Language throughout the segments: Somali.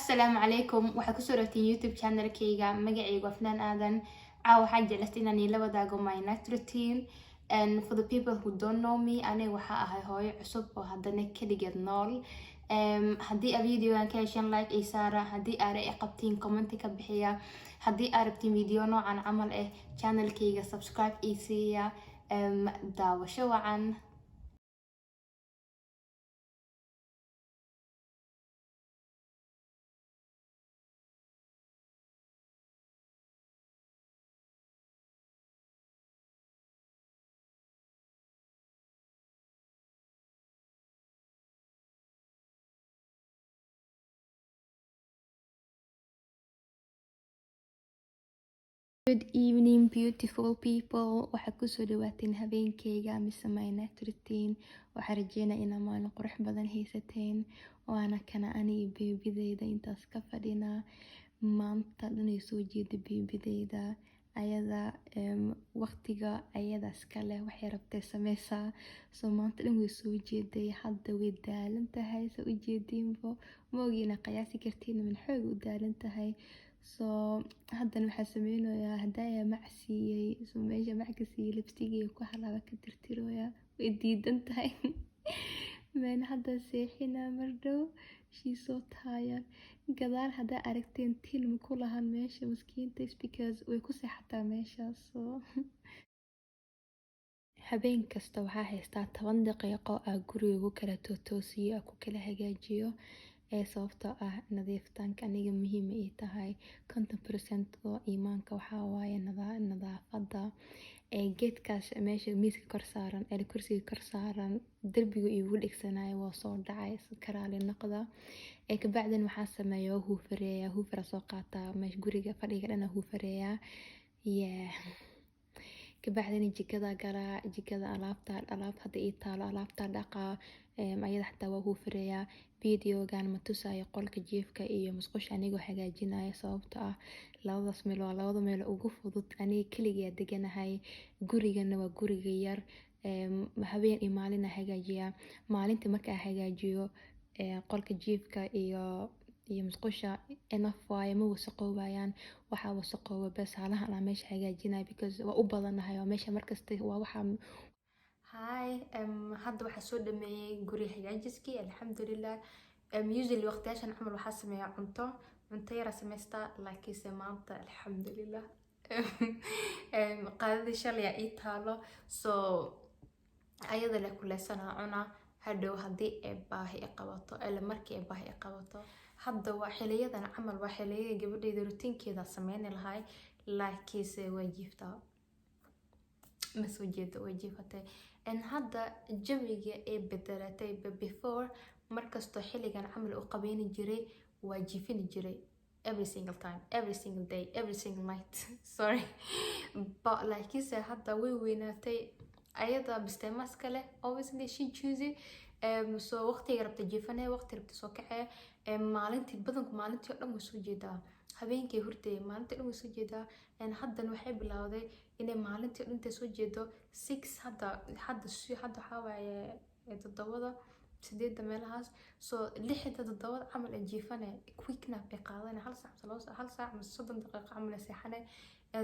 السلام عليكم waxaa ku soo raagtay YouTube channel-kayga magacaygu waa Fnaan Aadan caawa waxaan jeclaystay inaan ila wadaago my night routine and for the people who don't know me aniga waxaa ahay hooyo cusub oo haddana kaligeed nool haddii aad videogan ka heshaan like ay saara haddii aad ay qabtiin comment ka bixiya haddii aad rabtiin video noocan camal ah channel-kayga subscribe ay siiya daawasho wacan. Good evening beautiful people waxaa ku soo dhawaateen habeenkayga mise my night routine waxaan rajeynaa inaa maalin qurux badan haysateen waana kana aniga beebideyda intaas ka fadhinaa maanta dhan ay soo jeeda beebideyda ayada waqtiga ayada iska leh waxay rabtay sameysaa soo maanta dhan way soo jeeday hadda way daalan tahay soo u jeediinbo ma ogiina qiyaasi kartiin min xoog u daalan tahay soo haddana waxaa sameynayaa hadaya macsiiyey soo meesha macsiiyey lipstick ku halaaba ka tirtirooya way diidan tahay man hadda seexina mardhow she's so tired gadaal haddaa aragteen tilma ku lahan meesha maskiinta because way ku seexataa meesha soo habeen kasta waxaa haystaa 10 daqiiqo aa guriga ku kala toosiyo ku kala hagaajiyo sababtoo ah nadiiftaanka aniga muhiim ay tahay 50% oo iimaanka waxaa waaye nadaafada geedkaas meesha miiska kor saaran kursiga kor saaran darbiga igu dhigsanaayo waa soo dhacay karaali noqda ka bacdan waxaa sameeyaa huufara soo qaataa meesha guriga fadhiga dhana huufareeyaa kabacdina jikada galaa jikada alaab hadda ii taalo alaabta dhaqaa ayada xataa waa huufareeyaa videogan ma tusaayo qolka jiifka iyo musqusha anigoo hagaajinaya sababtoo ah labadaas meel waa labada meel ugu fudud aniga kaliya deganahay gurigana waa guriga yar habeen iyo maalin hagaajiyaa maalintii markaa hagaajiyo qolka jiifka iyo musqusha enough waaye ma wasaqoobayaan waxaa wasaqooba bas halahan aan meesha hagaajinaya because waa u badanahay waa meesha markasta waa waxa hi hadda waxaa soo dhameeyay guri hagaajiskii alxamdulillah usually waqtiyaashan camal waxaa sameeyaa cunto yara sameystaa laakiinse maanta alxamdulillah qaadadii shalay ii taalo soo ayada la kuleysanaa cuna hadhow haddii ay baahi qabato ila markii ay baahi qabato hadda waa xiliyadan camal waa xiliyada gabadheeda rutiinkeeda sameyn lahay laakiinse waa jiiftaa ma soo jeedo way jiifatay hadda jawiga ee bedelatay before markastoo xiligan camal u qabeeni jiray waa jiifini jiray every single time every single day every single night sorry but laakiinse hadda way weynaatay ayada bisteemas kale obviously she chooses so waqtiga rabta jiifanay waqti rabta soo kacay maalintii badanku maalintii oo dhan way soo jeedaa habeenkii hurtay maalintii dhan way soo jeedaa haddana waxay bilowday inay maalintii dhan soo jeedo 6 hadda waxaa waaye 7 8 meelahaas soo 6 7 camal ay jiifanay quick nap ay qaadanay hal saac ama 30 daqiiqo camal ay seexanay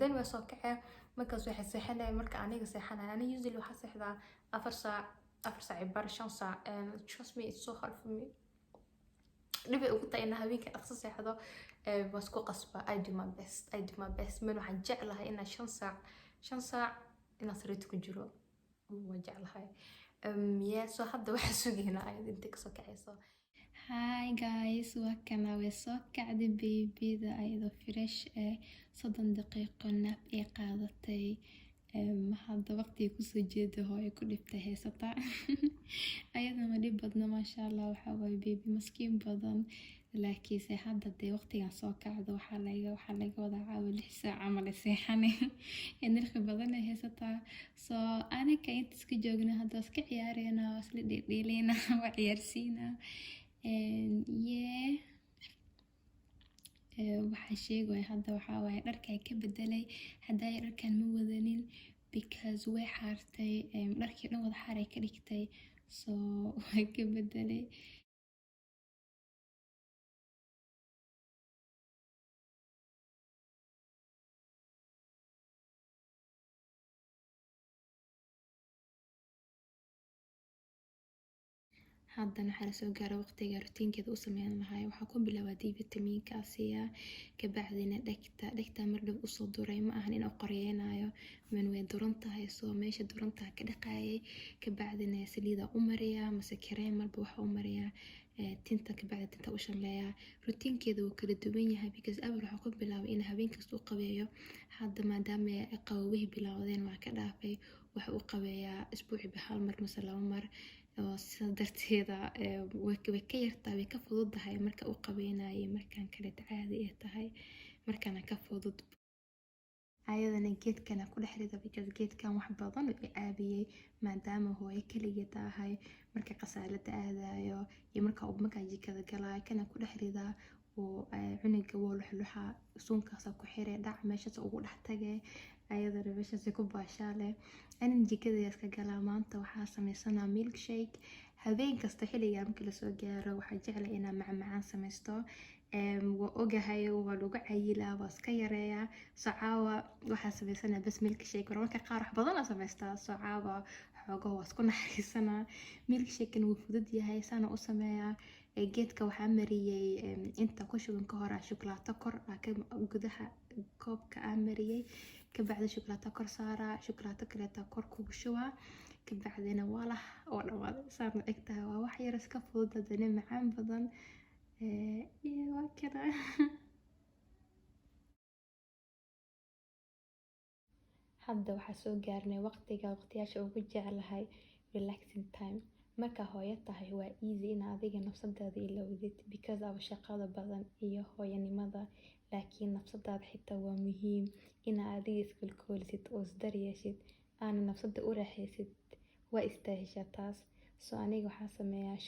dan way soo kacay markaas waxay seexanay marka aniga seexanay aniga usually waxaa seexdaa 4 saac bar 5 saac trust me it's so hard for me dhibay ugu tahay inaan habeenkii dhaqso seexdo was ku qasba I do my best man waxaan jeclahay inaan 5 saac inaan sariirta ku jiro waan jeclahay so hadda waxaa sugeynaa ayad inta kasoo kacayso hi guys waa kana way soo kacday babyda ayadoo fresh 30 daqiiqo nap ay qaadatay hadda waqtiga kusoo jeeda hooyo ku dhibtay heysata ayadana dhib badna maasha allah waxaa waaye baby maskiin badan laakiinse hadda dee waqtigan soo kacdo waxaa laga wadaa caawa 6 saac camal seexane energy badan ay haysataa soo aniga inta iska joogna hadda iska ciyaareyna isla dheeleyna waa ciyaarsiina waxaa sheegay hadda waxaa waaye dharka ka bedelay hadda dharkan ma wadanin because way xaartay dharkii dhan wada xaar ay ka dhigtay soo way ka bedelay haddana waxaa lasoo gaaray waqtiga rutiinkeeda u sameyn lahay. Waxaa ku bilaabaa D vitamiinka asiya, kabacdina dhegta mar dhow usoo duray, ma ahan inuu qoryeynayo, man way duran tahay, soo meesha durantaa ka dhaqaayay, kabacdina saliida u mariyaa mase kareem marba waxa u mariyaa tinta, kabacdi tinta u shanleeyaa. Rutiinkeeda wuu kala duwan yahay because awal waxaa ku bilaabay in habeen kasta u qabeeyo, hadda maadaama qabowihii bilowdeen waa ka dhaafay, waxa u qabeeyaa isbuuciba hal mar mase 2 mar, oo sida darteeda way ka yartaa, way ka fududahay marka u qabeynayay markaan kale caadi ay tahay, markaana ka fudud. ayadana geedkana ku dhex rida because geedkan wax badan u caabiyay maadaama hooyo kaligeed tahay, marka qasaalada aadayo iyo marka jikada galaayo kana ku dhex rida oo cunuga wuu luxluxa, suunkaas ku xiray dhac meeshaas ugu dhex tagay, ayadana meeshaas ku baashaale. anin jikada iska galaa, maanta waxaa sameysanaa milkshake. habeen kasta xilliga marka la soo gaaro waxaa jeclay inaan macmacaan sameysto, waa ogahay waa lagu cayilaa, waa iska yareeyaa. Caawa waxaa sameysanaa bas milkshake, mararka qaar wax badan aan sameystaa. caawa xoogaa waa isku naxariisanaa, milkshake wuu fudud yahay, saana u sameeyaa. geedka waxaa mariyay inta ku shuban ka hor shukulaato kor gudaha koobka aan mariyay, kabacdi shukulaato kor saaraa, shukulaato kaleeta kor kugu shubaa, kabacdina waa oo dhawaaday. saana egtahay waa wax yar iska fudud haddana macaan badan. iyo waa kana hadda waxaa soo gaarnay waqtiyaasha ugu jeclahay relaxing time. marka hooyo tahay waa easy in adiga nafsadaada ilowdid because of shaqada badan iyo hooyanimada, laakiin nafsadaada xitaa waa muhiim in adiga iskolkoolisid oo isdaryeeshid, aana nafsada u raaxaysid, waa istaahishaa taas. soo aniga waxaa sameeyaa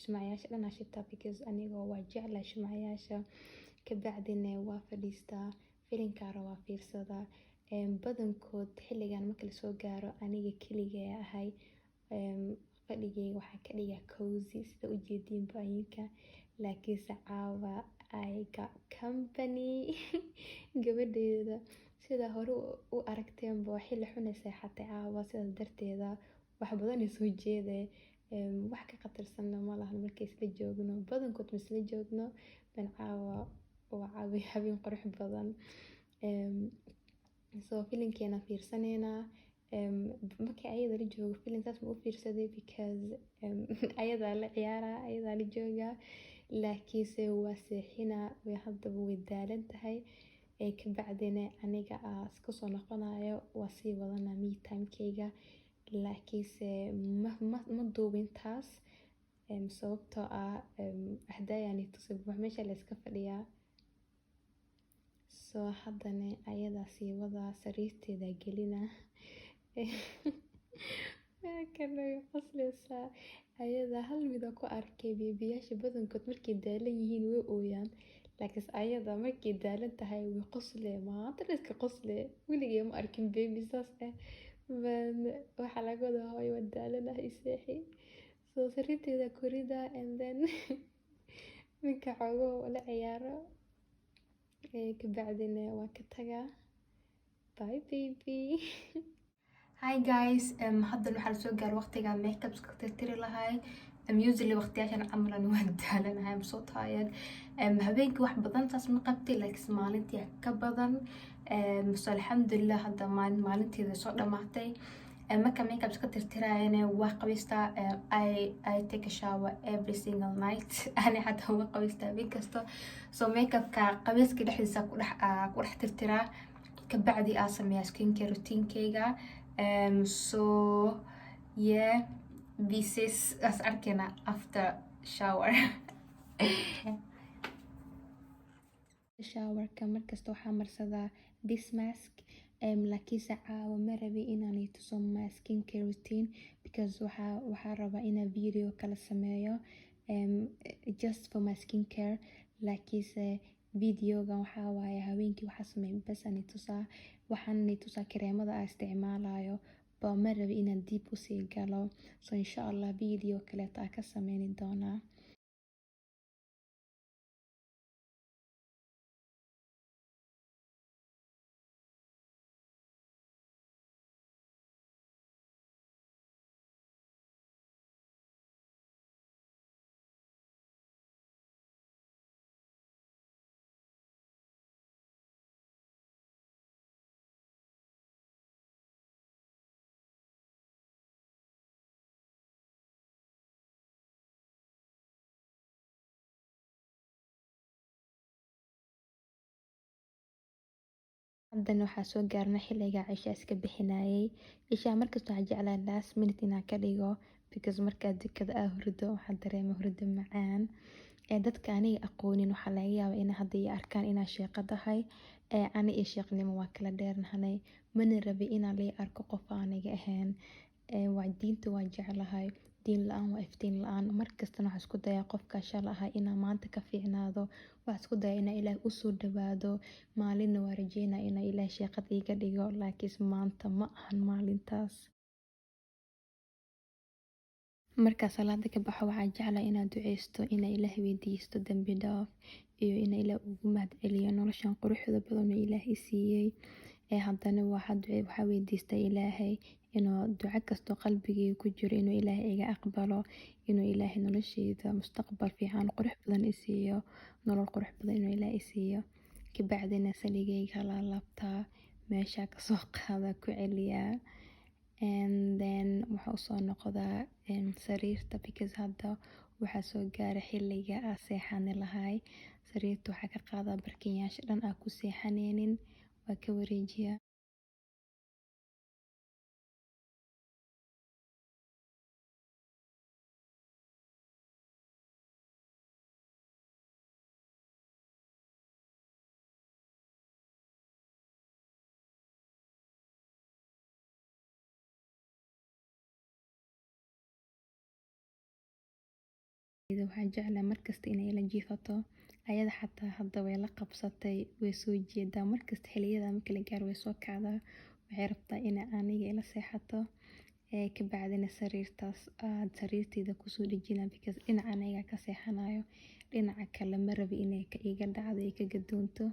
shumayaasha dhan aan shitaa because anigoo waa jeclahay shumayaasha, kabacdina waa fadhiistaa, filinkaara waa fiirsadaa. badankood xilligan marka la soo gaaro aniga keligay ahay, fadhigayga waxaa ka dhigaa cozy sida u jeediin baayinka, laakiinse caawa I got company. gabadheeda sida hore u aragteenba waa xilli xun ay seexatay caawa, sidaas darteeda wax badan soo jeeday, wax ka qatarsanna ma lahan markay isla joogno, badankood ma isla joogno, ban caawa waa habeen qurux badan. soo filinkeena fiirsaneynaa, markii ayada la joogo filin saas ma u fiirsaday because ayadaa la ciyaaraa, ayadaa la joogaa, laakiinse waa seexinaa, way haddaba way daalan tahay, kabacdina aniga iska soo noqonayo, waa sii wadanaa me timekeyga, laakiinse ma duubin taas sababtoo ah ahdaayani tusib wax meesha la iska fadhiyaa. soo haddana ayadaa sii wadaa, sariirteeda gelina. kana qosleysaa, ayadaa hal mid ku arkay beebiyaasha badankood markay daalan yihiin way ooyaan, laakiinse ayada markay daalan tahay way qosle, maanta iska qosle, weligay ma arkin beebi saas waxaa laga wadaa hooyo waa daalanahay seexi. soo sariirteeda korida and then minka xoogo la ciyaaro, kabacdina waa ka tagaa. bye baby. hi guys, haddan waxaa lasoo gaaray waqtiga makeup iska tirtiri lahay. usually waqtiyaashan camalan waan daalanahay, I'm so tired. habeenkii wax badan taas ma qabtay, laakiin maalintii ka badan. so alxamdulillah hadda maalinteeda soo dhamaatay. marka makeup iska tirtirayana waa qabaystaa. I take a shower every single night. ani xataa waa qabaystaa habeen kasta. so makeupka qabayska dhexdiisa ku dhex tirtiraa, kabacdi aan sameeyaa skincare routinkeyga. so yeah, this is as arkena after shower. showerka markasta waxaa marsadaa this mask, laakiinse caawa ma rabi inaan tuso my skincare routine because waxaa rabaa inaan video kala sameeyo just for my skincare, laakiinse videoga waxaa waaye habeenkii waxaa sameyn bas ani tusaa, waxaan tusaa kareemada aan isticmaalayo, ba ma rabi inaan deep usii galo. so insha Allah video kaleeta ka sameyni doonaa. haddana waxaa soo gaarnay xilliga cishaa iska bixinayay. Cishaa markasta waxaa jeclaa last minute inaan ka dhigo because markaa jikada hurdo waxaa dareema hurdo macaan. Dadka aniga aqoonin waxaa laga yaabaa in hadda ay arkaan inaan sheeqadahay. Ani iyo sheeqnimo waa kala dheernahay. Mana rabi inaan la arko qof aniga ahayn. Waa diinta waa jeclahay. Diin la'aan waa iftiin la'aan. Markastana waxaan isku dayaa qofka shalaha inaan maanta ka fiicnaado. Waxaan isku dayaa inaan Ilaahay u soo dhawaado. Maalinna waa rajeynaa inaan Ilaahay sheeqad iga dhigo. Laakiin maanta ma ahan maalintaas. Marka salaada ka baxo waxaan jeclahay inaan duceysto, inaan Ilaahay weydiisto dambi dhaaf iyo inaan Ilaahay ugu mahadceliyo noloshan quruxda badan oo Ilaahay siiyay. Haddana waxaa weydiistaa Ilaahay inuu duco kasto qalbigayga ku jiro inuu Ilaahay iga aqbalo, inuu Ilaahay noloshayda mustaqbal fiican qurux badan i siiyo, nolol qurux badan inuu Ilaahay i siiyo. Kabacdina saligayga la laabtaa, meesha ka soo qaada ku celiyaa. And then waxaa usoo noqdaa sariirta because hadda waxaa soo gaaray xilliga aan seexani lahay. Sariirta waxaa ka qaadaa barkinyaasha dhan aan ku seexanaynin waa ka wareejiyaa. Waxaan jeclahay markasta inay ila jiifato. Ayada xataa hadda way la qabsatay, way soo jeedaa. Markasta xilliyada marka la gaaro way soo kacdaa. Waxay rabtaa inay aniga ila seexato. Kabacdina sariirtayda kusoo dhejinaa because dhinaca aniga ka seexanayo. Dhinaca kale ma rabi inay iga dhacdo ka gadoonto.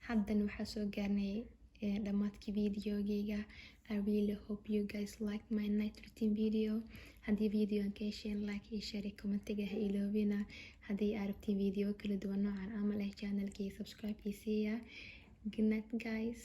Haddana waxaa soo gaarnay dhamaadkii videogayga. I really hope you guys like my night routine video. Haddii videogan ka hesheen like iyo share commentiga ha iloobina. Haddii aad rabtiin video kala duwan noocan ama leh channelkii subscribe iyo siiya. Good night guys.